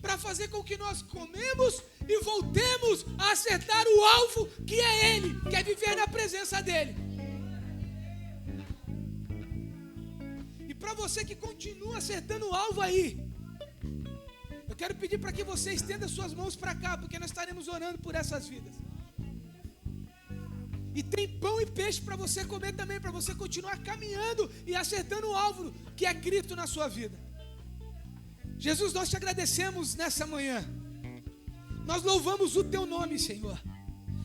para fazer com que nós comemos e voltemos a acertar o alvo que é Ele, que é viver na presença dEle. E para você que continua acertando o alvo aí, eu quero pedir para que você estenda suas mãos para cá, porque nós estaremos orando por essas vidas. E tem pão e peixe para você comer também, para você continuar caminhando e acertando o alvo que é Cristo na sua vida. Jesus, nós te agradecemos nessa manhã. Nós louvamos o teu nome, Senhor.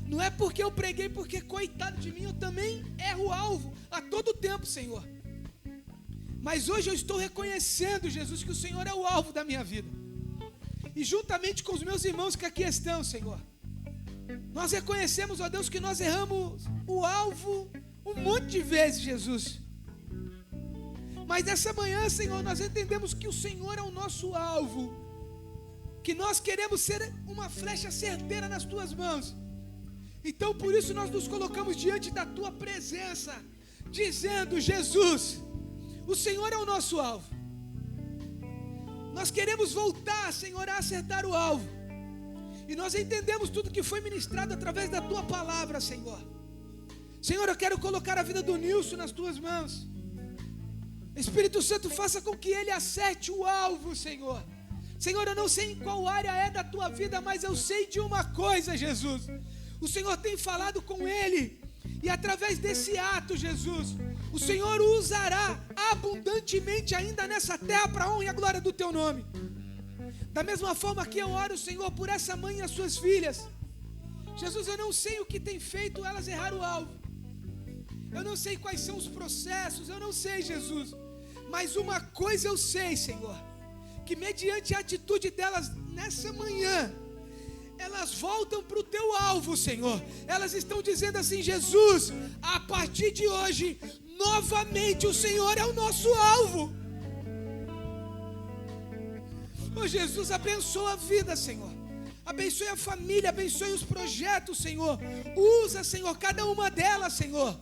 Não é porque eu preguei, porque coitado de mim, eu também erro o alvo a todo tempo, Senhor. Mas hoje eu estou reconhecendo, Jesus, que o Senhor é o alvo da minha vida. E juntamente com os meus irmãos que aqui estão, Senhor, nós reconhecemos, ó Deus, que nós erramos o alvo um monte de vezes, Jesus. Mas nessa manhã, Senhor, nós entendemos que o Senhor é o nosso alvo, que nós queremos ser uma flecha certeira nas tuas mãos. Então por isso nós nos colocamos diante da tua presença, dizendo: Jesus, o Senhor é o nosso alvo. Nós queremos voltar, Senhor, a acertar o alvo. E nós entendemos tudo que foi ministrado através da tua palavra, Senhor. Senhor, eu quero colocar a vida do Nilson nas tuas mãos. Espírito Santo, faça com que ele acerte o alvo, Senhor. Senhor, eu não sei em qual área é da tua vida, mas eu sei de uma coisa, Jesus. O Senhor tem falado com ele, e através desse ato, Jesus, o Senhor o usará abundantemente ainda nessa terra para a honra e a glória do teu nome. Da mesma forma que eu oro, Senhor, por essa mãe e as suas filhas. Jesus, eu não sei o que tem feito elas errar o alvo. Eu não sei quais são os processos, eu não sei, Jesus. Mas uma coisa eu sei, Senhor, que mediante a atitude delas nessa manhã, elas voltam para o teu alvo, Senhor. Elas estão dizendo assim: Jesus, a partir de hoje, novamente o Senhor é o nosso alvo. Oh, Jesus, abençoa a vida, Senhor. Abençoe a família, abençoe os projetos, Senhor. Usa, Senhor, cada uma delas, Senhor,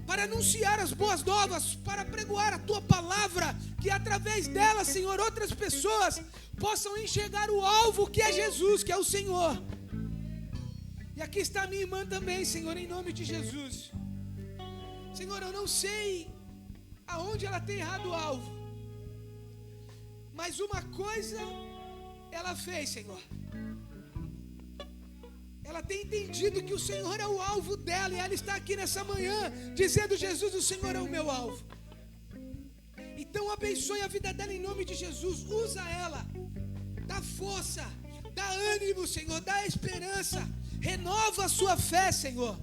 para anunciar as boas novas, para pregoar a tua palavra, que através dela, Senhor, outras pessoas possam enxergar o alvo que é Jesus, que é o Senhor. E aqui está a minha irmã também, Senhor, em nome de Jesus. Senhor, eu não sei aonde ela tem errado o alvo, mas uma coisa ela fez, Senhor. Ela tem entendido que o Senhor é o alvo dela, e ela está aqui nessa manhã dizendo: Jesus, o Senhor é o meu alvo. Então abençoe a vida dela em nome de Jesus. Usa ela, dá força, dá ânimo, Senhor, dá esperança, renova a sua fé, Senhor.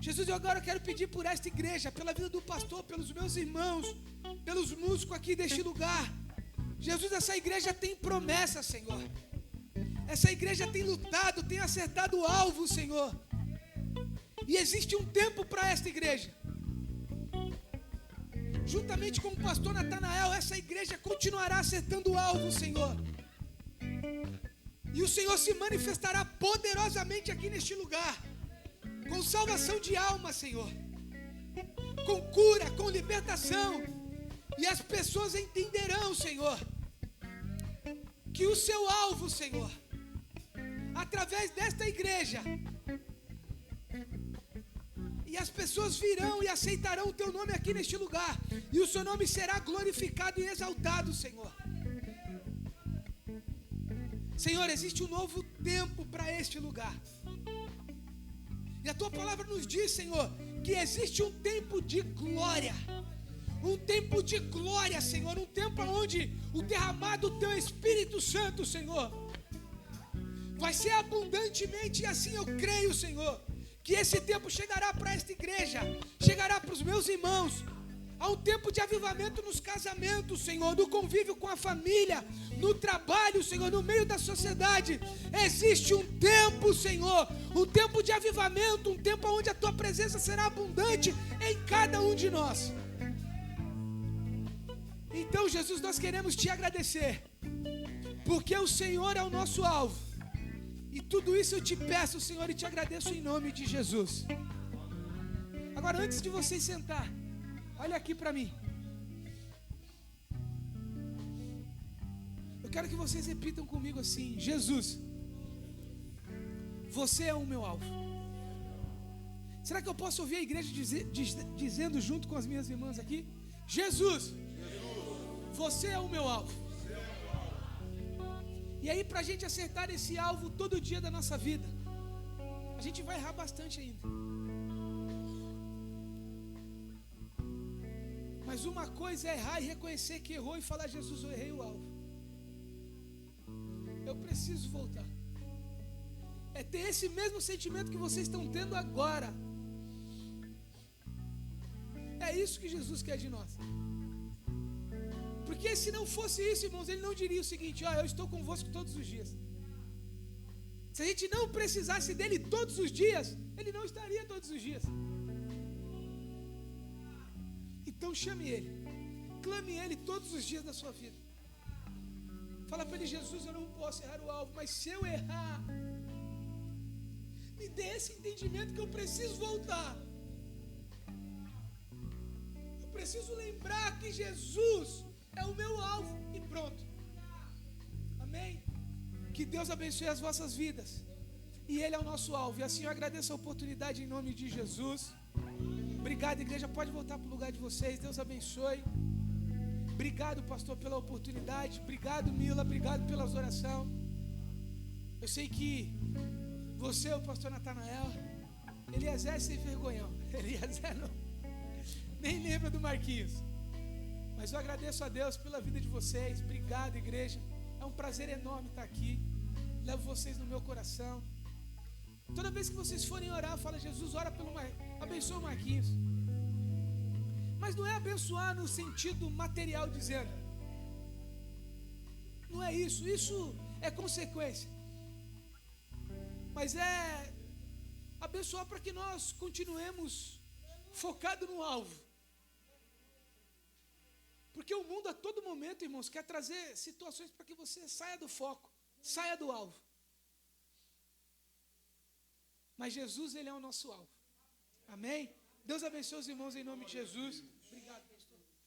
Jesus, eu agora quero pedir por esta igreja, pela vida do pastor, pelos meus irmãos, pelos músicos aqui deste lugar. Jesus, essa igreja tem promessa, Senhor. Essa igreja tem lutado, tem acertado o alvo, Senhor. E existe um tempo para esta igreja. Juntamente com o pastor Natanael, essa igreja continuará acertando o alvo, Senhor. E o Senhor se manifestará poderosamente aqui neste lugar, com salvação de alma, Senhor, com cura, com libertação. E as pessoas entenderão, Senhor, que o seu alvo, Senhor, através desta igreja, e as pessoas virão e aceitarão o teu nome aqui neste lugar, e o seu nome será glorificado e exaltado, Senhor. Senhor, existe um novo tempo para este lugar. E a tua palavra nos diz, Senhor, que existe um tempo de glória. Um tempo de glória, Senhor. Um tempo onde o derramado do teu Espírito Santo, Senhor, vai ser abundantemente. E assim eu creio, Senhor, que esse tempo chegará para esta igreja, chegará para os meus irmãos. Há um tempo de avivamento nos casamentos, Senhor, no convívio com a família, no trabalho, Senhor, no meio da sociedade. Existe um tempo, Senhor, um tempo de avivamento, um tempo onde a tua presença será abundante em cada um de nós. Então, Jesus, nós queremos te agradecer, porque o Senhor é o nosso alvo. E tudo isso eu te peço, Senhor, e te agradeço em nome de Jesus. Agora, antes de vocês sentar, olha aqui para mim. Eu quero que vocês repitam comigo assim: Jesus, você é o meu alvo. Será que eu posso ouvir a igreja dizendo junto com as minhas irmãs aqui? Jesus, você é o meu alvo. E aí, para a gente acertar esse alvo todo dia da nossa vida, a gente vai errar bastante ainda. Mas uma coisa é errar e reconhecer que errou e falar: Jesus, eu errei o alvo. Eu preciso voltar. É ter esse mesmo sentimento que vocês estão tendo agora. É isso que Jesus quer de nós. Porque se não fosse isso, irmãos, ele não diria o seguinte: ó, eu estou convosco todos os dias. Se a gente não precisasse dele todos os dias, ele não estaria todos os dias. Então chame ele, clame ele todos os dias da sua vida. Fala para ele: Jesus, eu não posso errar o alvo, mas se eu errar, me dê esse entendimento que eu preciso voltar. Eu preciso lembrar que Jesus é o meu alvo e pronto. Amém? Que Deus abençoe as vossas vidas. E Ele é o nosso alvo. E assim eu agradeço a oportunidade em nome de Jesus. Obrigado, igreja. Pode voltar para o lugar de vocês. Deus abençoe. Obrigado, pastor, pela oportunidade. Obrigado, Mila. Obrigado pelas orações. Eu sei que você, o pastor Natanael, Eliezer sem vergonhão. Eliezer não, nem lembra do Marquinhos. Mas eu agradeço a Deus pela vida de vocês. Obrigado, igreja. É um prazer enorme estar aqui. Levo vocês no meu coração. Toda vez que vocês forem orar, fala: Jesus, ora pelo abençoa o Marquinhos. Mas não é abençoar no sentido material, dizendo. Não é isso. Isso é consequência. Mas é abençoar para que nós continuemos focados no alvo. Porque o mundo a todo momento, irmãos, quer trazer situações para que você saia do foco, saia do alvo. Mas Jesus, Ele é o nosso alvo. Amém? Deus abençoe os irmãos em nome de Jesus.